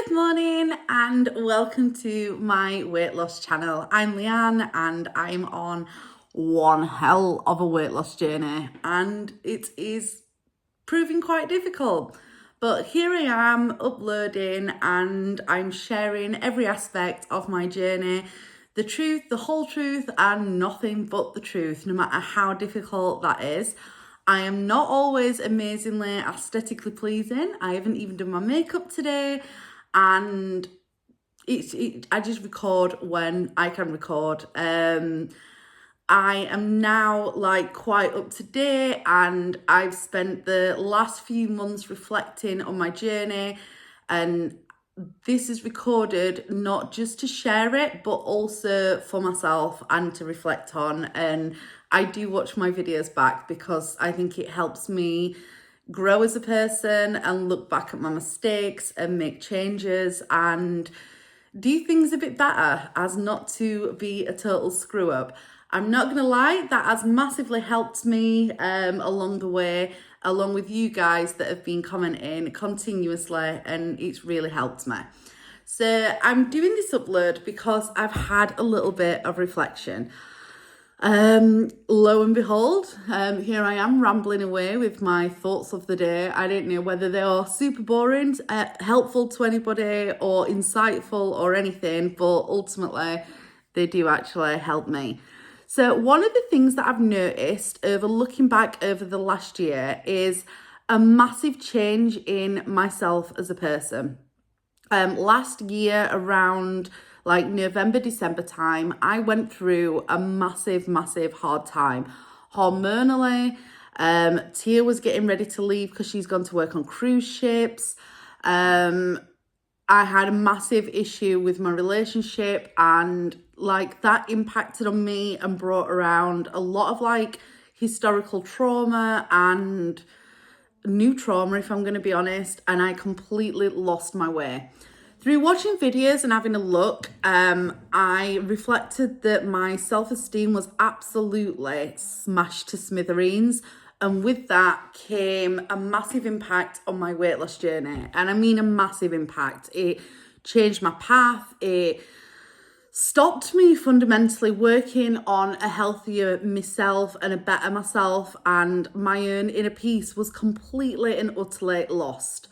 Good morning and welcome to my weight loss channel. I'm Leanne and I'm on one hell of a weight loss journey and it is proving quite difficult. But here I am uploading and I'm sharing every aspect of my journey, the truth, the whole truth and nothing but the truth, no matter how difficult that is. I am not always amazingly aesthetically pleasing. I haven't even done my makeup today and I just record when I can record. I am now quite up to date and I've spent the last few months reflecting on my journey, and this is recorded not just to share it but also for myself and to reflect on. And I do watch my videos back because I think it helps me grow as a person and look back at my mistakes and make changes and do things a bit better as not to be a total screw up. I'm not gonna lie, that has massively helped me along the way, along with you guys that have been commenting continuously, and it's really helped me. So I'm doing this upload because I've had a little bit of reflection. Lo and behold, here I am rambling away with my thoughts of the day. I don't know whether they are super boring, helpful to anybody or insightful or anything, but ultimately they do actually help me. So one of the things that I've noticed over looking back over the last year is a massive change in myself as a person. Last year around November, December time, I went through a massive hard time. Hormonally, Tia was getting ready to leave because she's gone to work on cruise ships. I had a massive issue with my relationship, and that impacted on me and brought around a lot of historical trauma and new trauma, if I'm going to be honest, and I completely lost my way. Through watching videos and having a look, I reflected that my self-esteem was absolutely smashed to smithereens. And with that came a massive impact on my weight loss journey. And I mean a massive impact. It changed my path. It stopped me fundamentally working on a healthier myself and a better myself, and my own inner peace was completely and utterly lost.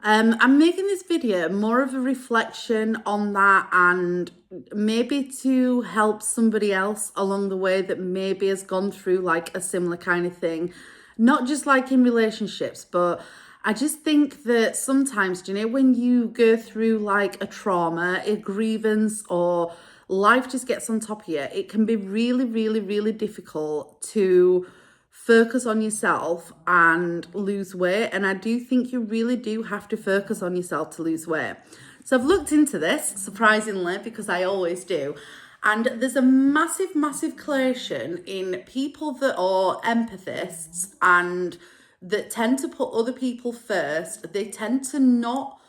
I'm making this video more of a reflection on that and maybe to help somebody else along the way that maybe has gone through a similar kind of thing. Not just in relationships, but I just think that sometimes, when you go through a trauma, a grievance, or life just gets on top of you, it can be really difficult to focus on yourself and lose weight. And I do think you really do have to focus on yourself to lose weight. So I've looked into this, surprisingly, because I always do. And there's a massive correlation in people that are empathists and that tend to put other people first. They tend to not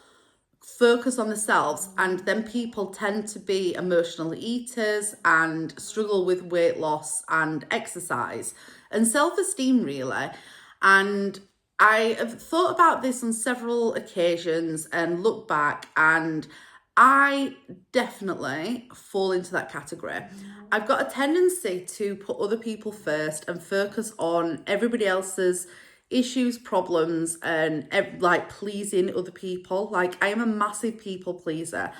focus on themselves, and then people tend to be emotional eaters and struggle with weight loss and exercise and self-esteem, really. And I have thought about this on several occasions and look back, and I definitely fall into that category. I've got a tendency to put other people first and focus on everybody else's issues, problems, and pleasing other people. I am a massive people pleaser.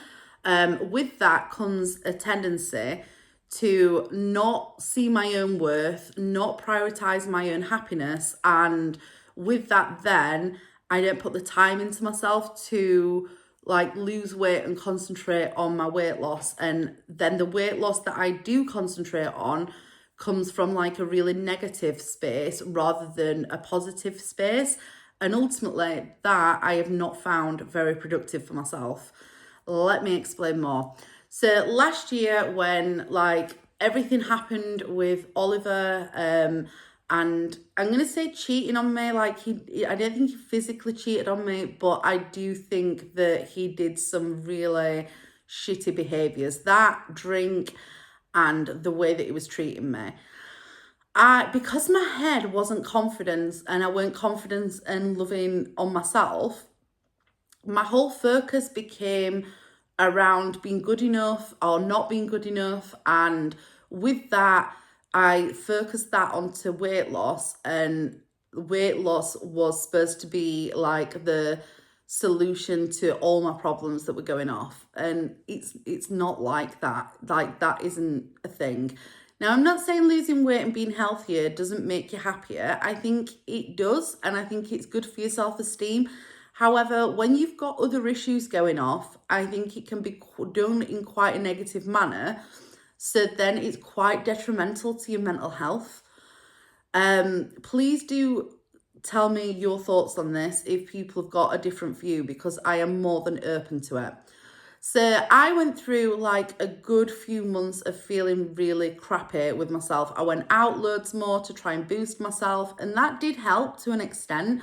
With that comes a tendency to not see my own worth, not prioritize my own happiness, and with that then I don't put the time into myself to lose weight and concentrate on my weight loss. And then the weight loss that I do concentrate on comes from a really negative space rather than a positive space. And ultimately that I have not found very productive for myself. Let me explain more. So last year when everything happened with Oliver, and I'm going to say cheating on me, I don't think he physically cheated on me, but I do think that he did some really shitty behaviours. That drink and the way that he was treating me. Because my head wasn't confident and I weren't confident and loving on myself, my whole focus became around being good enough or not being good enough. And with that, I focused that onto weight loss, and weight loss was supposed to be like the solution to all my problems that were going off. And it's not like that. Like, that isn't a thing. Now, I'm not saying losing weight and being healthier doesn't make you happier. I think it does, and I think it's good for your self-esteem. However, when you've got other issues going off, I think it can be done in quite a negative manner. So then it's quite detrimental to your mental health. Please do tell me your thoughts on this if people have got a different view, because I am more than open to it. So I went through like a good few months of feeling really crappy with myself. I went out loads more to try and boost myself, and that did help to an extent,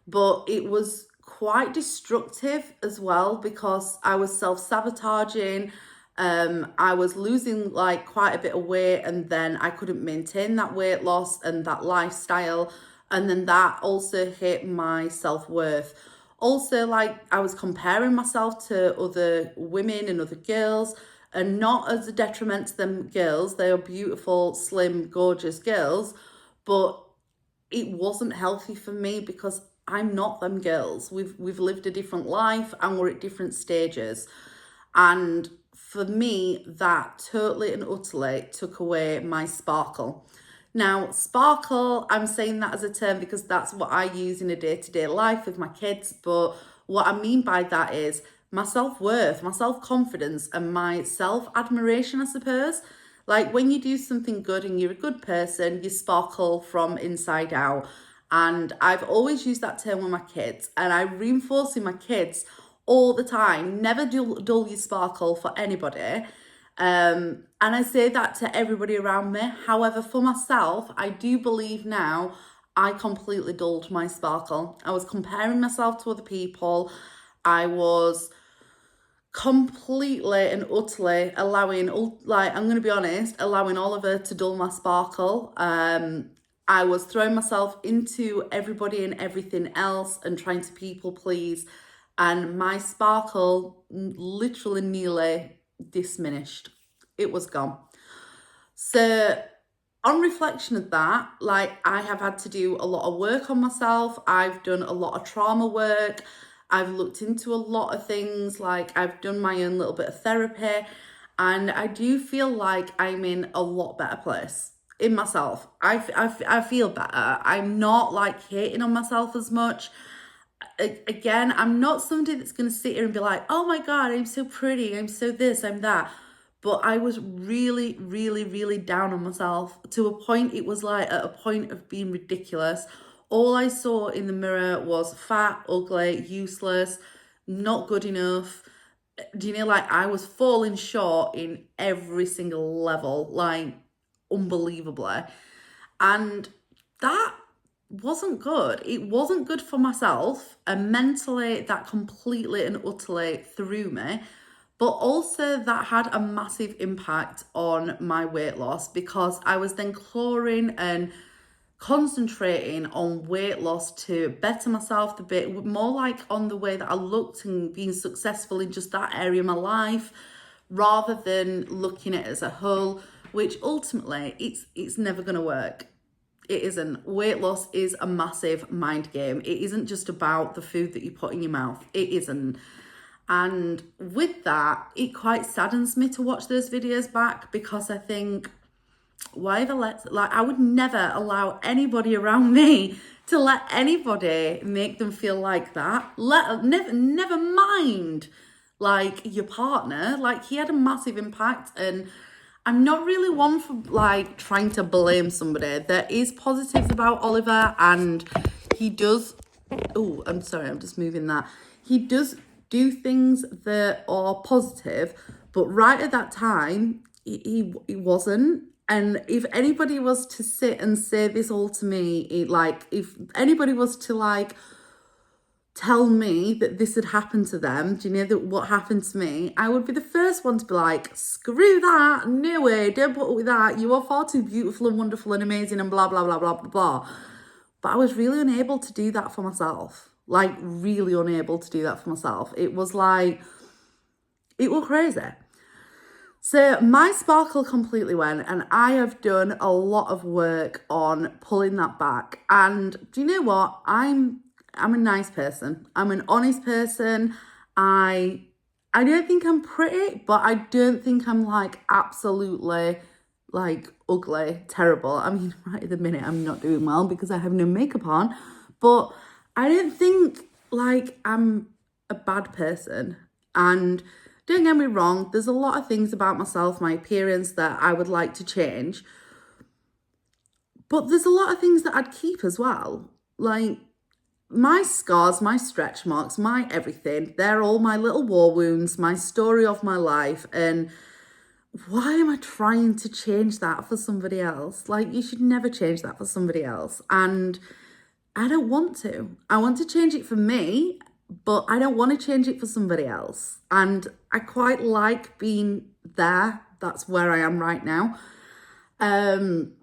but it was quite destructive as well because I was self-sabotaging. I was losing like quite a bit of weight, and then I couldn't maintain that weight loss and that lifestyle. And then that also hit my self-worth. Also, like, I was comparing myself to other women and other girls, and not as a detriment to them girls. They are beautiful, slim, gorgeous girls, but it wasn't healthy for me because I'm not them girls. We've lived a different life and we're at different stages. And for me, that totally and utterly took away my sparkle. Now, sparkle, I'm saying that as a term because that's what I use in a day-to-day life with my kids. But what I mean by that is my self-worth, my self-confidence, and my self-admiration, I suppose. Like, when you do something good and you're a good person, you sparkle from inside out. And I've always used that term with my kids, and I reinforce in my kids all the time, never dull your sparkle for anybody. And I say that to everybody around me. However, for myself, I do believe now I completely dulled my sparkle. I was comparing myself to other people. I was completely and utterly allowing, like, I'm going to be honest, allowing Oliver to dull my sparkle. I was throwing myself into everybody and everything else and trying to people please. And my sparkle literally nearly diminished. It was gone. So on reflection of that, like, I have had to do a lot of work on myself. I've done a lot of trauma work. I've looked into a lot of things. Like, I've done my own little bit of therapy, and I do feel like I'm in a lot better place in myself. I feel better. I'm not like hating on myself as much. Again, I'm not somebody that's going to sit here and be like, oh my God, I'm so pretty, I'm so this, I'm that. But I was really, really, really down on myself to a point. It was like at a point of being ridiculous. All I saw in the mirror was fat, ugly, useless, not good enough. Do you know, like, I was falling short in every single level, like, unbelievably. And that wasn't good. It wasn't good for myself, and mentally that completely and utterly threw me. But also that had a massive impact on my weight loss because I was then clawing and concentrating on weight loss to better myself a bit more, like on the way that I looked and being successful in just that area of my life, rather than looking at it as a whole, which ultimately it's never going to work. It isn't. Weight loss is a massive mind game. It isn't just about the food that you put in your mouth. It isn't. And with that, it quite saddens me to watch those videos back because I think, I would never allow anybody around me to let anybody make them feel like that. Never mind, like, your partner. Like, he had a massive impact, and I'm not really one for like trying to blame somebody. There is positives about Oliver, and he does. Oh, I'm sorry, I'm just moving that. He does do things that are positive, but right at that time, he wasn't. And if anybody was to sit and say this all to me, if anybody was to like tell me that this had happened to them, do you know that what happened to me, I would be the first one to be like, screw that, no way, don't put up with that, you are far too beautiful and wonderful and amazing and blah, blah, blah, blah, blah, blah. But I was really unable to do that for myself. like really unable to do that for myself. It was crazy. So my sparkle completely went, and I have done a lot of work on pulling that back. And do you know what? I'm a nice person. I'm an honest person. I don't think I'm pretty, but I don't think I'm like absolutely like ugly, terrible. I mean, right at the minute I'm not doing well because I have no makeup on, but I don't think like I'm a bad person. And don't get me wrong, there's a lot of things about myself, my appearance, that I would like to change. But there's a lot of things that I'd keep as well. Like my scars, my stretch marks, my everything, they're all my little war wounds, my story of my life. And why am I trying to change that for somebody else? Like, you should never change that for somebody else. And I don't want to. I want to change it for me, but I don't want to change it for somebody else. And I quite like being there. That's where I am right now. Don't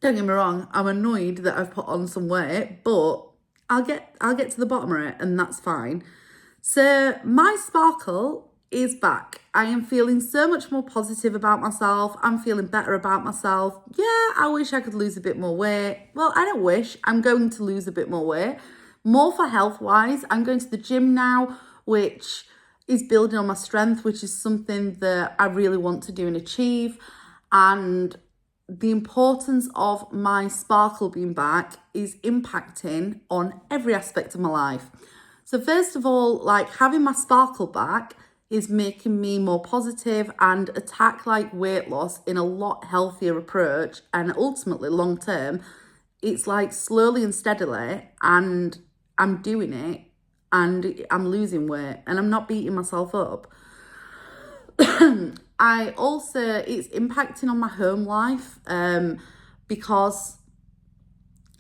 get me wrong, I'm annoyed that I've put on some weight, but I'll get to the bottom of it, and that's fine. So my sparkle is back. I am feeling so much more positive about myself. I'm feeling better about myself. Yeah, I wish I could lose a bit more weight. Well, I don't wish. I'm going to lose a bit more weight. More for health-wise. I'm going to the gym now, which is building on my strength, which is something that I really want to do and achieve. And the importance of my sparkle being back is impacting on every aspect of my life. So first of all, like having my sparkle back is making me more positive and attack like weight loss in a lot healthier approach. And ultimately long term, it's like slowly and steadily, and I'm doing it and I'm losing weight and I'm not beating myself up. It's impacting on my home life because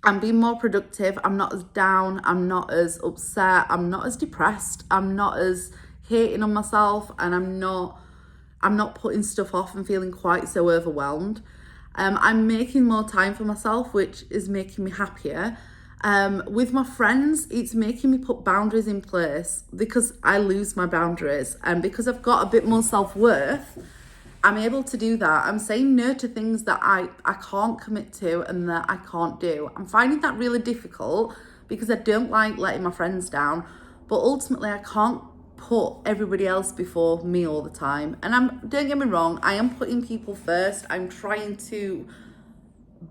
I'm being more productive. I'm not as down. I'm not as upset. I'm not as depressed. I'm not as hating on myself, and I'm not putting stuff off and feeling quite so overwhelmed. I'm making more time for myself, which is making me happier. With my friends, it's making me put boundaries in place because I lose my boundaries, and because I've got a bit more self-worth, I'm able to do that. I'm saying no to things that I can't commit to and that I can't do. I'm finding that really difficult because I don't like letting my friends down, but ultimately I can't put everybody else before me all the time. And don't get me wrong, I am putting people first. I'm trying to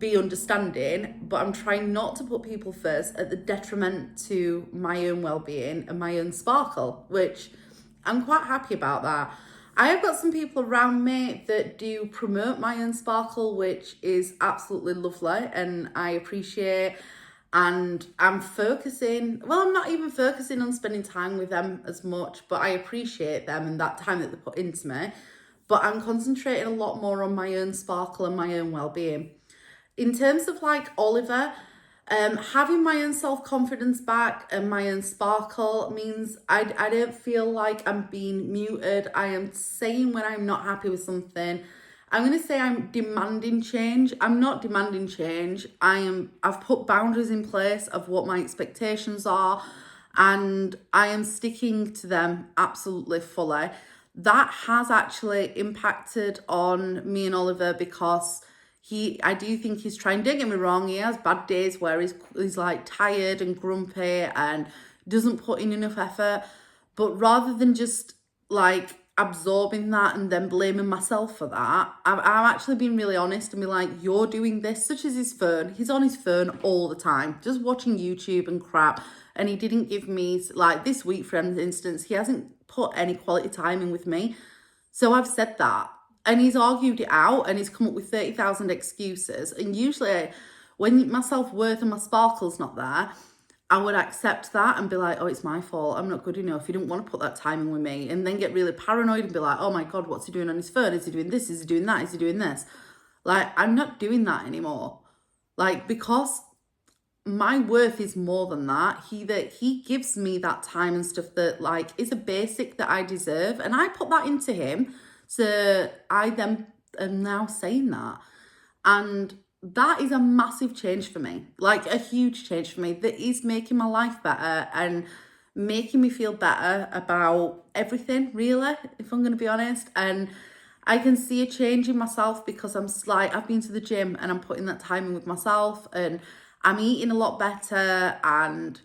be understanding, but I'm trying not to put people first at the detriment to my own well-being and my own sparkle, which I'm quite happy about that. I have got some people around me that do promote my own sparkle, which is absolutely lovely and I appreciate. And I'm not even focusing on spending time with them as much, but I appreciate them and that time that they put into me. But I'm concentrating a lot more on my own sparkle and my own well-being. In terms of like Oliver, having my own self-confidence back and my own sparkle means I don't feel like I'm being muted. I am saying when I'm not happy with something. I'm going to say I'm demanding change. I'm not demanding change. I've put boundaries in place of what my expectations are, and I am sticking to them absolutely fully. That has actually impacted on me and Oliver because I do think he's trying. Don't get me wrong, he has bad days where he's like tired and grumpy and doesn't put in enough effort. But rather than just like absorbing that and then blaming myself for that, I'm actually being really honest and be like, you're doing this, such as his phone. He's on his phone all the time, just watching YouTube and crap. And he didn't give me, like this week, for instance, he hasn't put any quality time in with me. So I've said that. And he's argued it out and he's come up with 30,000 excuses. And usually when my self-worth and my sparkle's not there, I would accept that and be like, oh, it's my fault. I'm not good enough. You didn't want to put that time in with me. And then get really paranoid and be like, oh my God, what's he doing on his phone? Is he doing this? Is he doing that? Is he doing this? Like, I'm not doing that anymore. Like, because my worth is more than that. He gives me that time and stuff that like is a basic that I deserve. And I put that into him. So I then am now saying that. And that is a massive change for me, like a huge change for me, that is making my life better and making me feel better about everything, really, if I'm going to be honest. And I can see a change in myself because I've been to the gym and I'm putting that time in with myself, and I'm eating a lot better and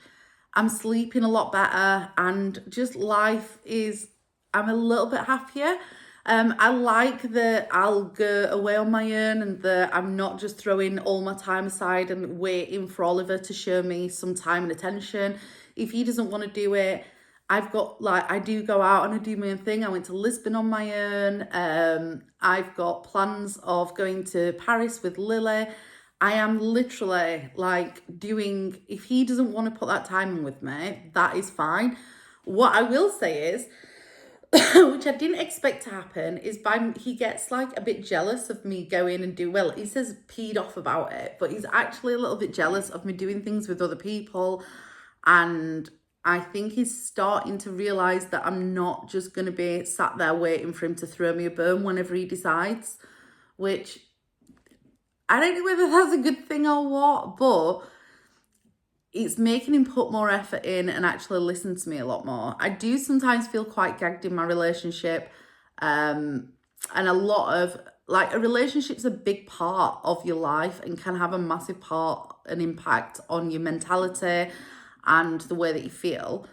I'm sleeping a lot better, and just I'm a little bit happier. I like that I'll go away on my own and that I'm not just throwing all my time aside and waiting for Oliver to show me some time and attention. If he doesn't want to do it, I do go out and I do my own thing. I went to Lisbon on my own. I've got plans of going to Paris with Lily. I am literally if he doesn't want to put that time in with me, that is fine. What I will say is, which I didn't expect to happen, is he gets a bit jealous of me going and he says peed off about it, but he's actually a little bit jealous of me doing things with other people. And I think he's starting to realise that I'm not just going to be sat there waiting for him to throw me a bone whenever he decides, which I don't know whether that's a good thing or what, but it's making him put more effort in and actually listen to me a lot more. I do sometimes feel quite gagged in my relationship. And a lot of a relationship's a big part of your life and can have a massive an impact on your mentality and the way that you feel.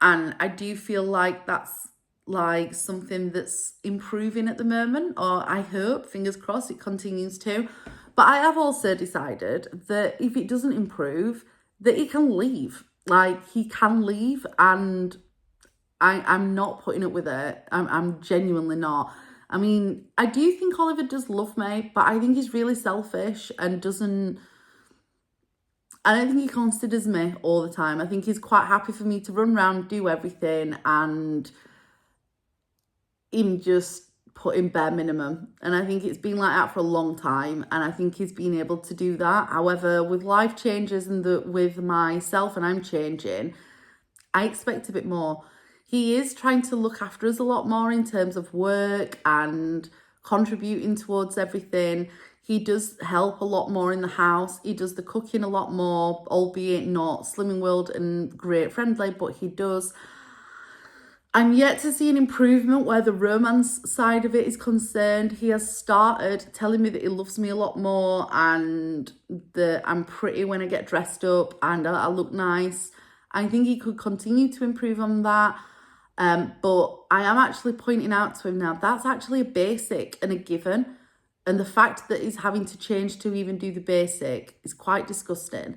And I do feel like that's something that's improving at the moment, or I hope, fingers crossed, it continues to. But I have also decided that if it doesn't improve, that he can leave. He can leave, and I'm not putting up with it. I'm genuinely not. I mean, I do think Oliver does love me, but I think he's really selfish and I don't think he considers me all the time. I think he's quite happy for me to run around, do everything, and him just put in bare minimum. And I think it's been like that for a long time, and I think he's been able to do that. However, with life changes and with myself, and I'm changing, I expect a bit more. He is trying to look after us a lot more in terms of work and contributing towards everything. He does help a lot more in the house. He does the cooking a lot more, albeit not Slimming World and great friendly, but he does. I'm yet to see an improvement where the romance side of it is concerned. He has started telling me that he loves me a lot more and that I'm pretty when I get dressed up and I look nice. I think he could continue to improve on that. But I am actually pointing out to him now, that's actually a basic and a given. And the fact that he's having to change to even do the basic is quite disgusting.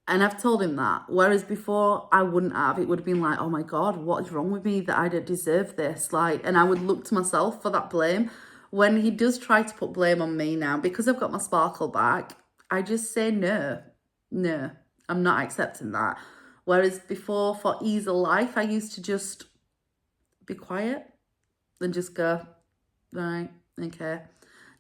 And I've told him that. Whereas before, I wouldn't have. It would have been like, oh my God, what is wrong with me that I don't deserve this? And I would look to myself for that blame. When he does try to put blame on me now, because I've got my sparkle back, I just say no, I'm not accepting that. Whereas before, for ease of life, I used to just be quiet and just go, right, okay.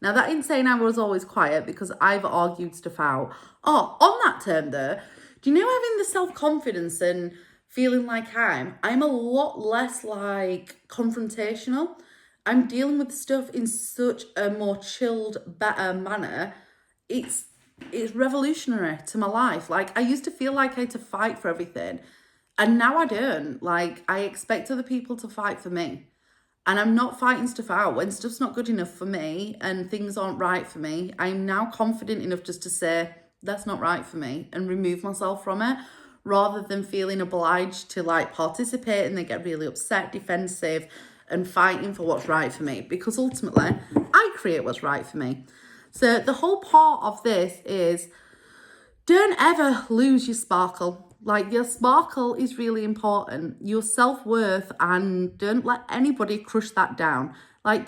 Now, that ain't saying I was always quiet, because I've argued stuff out. Oh, on that term though, do you know having the self-confidence and feeling like I'm a lot less confrontational. I'm dealing with stuff in such a more chilled, better manner. It's revolutionary to my life. I used to feel like I had to fight for everything, and now I don't. I expect other people to fight for me. And I'm not fighting stuff out. When stuff's not good enough for me and things aren't right for me, I'm now confident enough just to say, that's not right for me, and remove myself from it, rather than feeling obliged to participate and then get really upset, defensive, and fighting for what's right for me. Because ultimately, I create what's right for me. So the whole part of this is, don't ever lose your sparkle. Your sparkle is really important, your self-worth, and don't let anybody crush that down.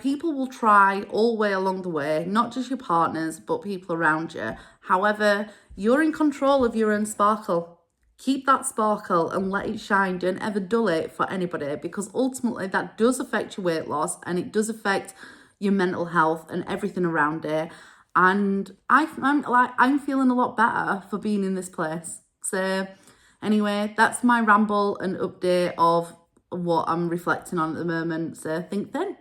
People will try all the way along the way, not just your partners, but people around you. However, you're in control of your own sparkle. Keep that sparkle and let it shine. Don't ever dull it for anybody, because ultimately that does affect your weight loss, and it does affect your mental health and everything around it. And I'm feeling a lot better for being in this place. So anyway, that's my ramble and update of what I'm reflecting on at the moment. So think then.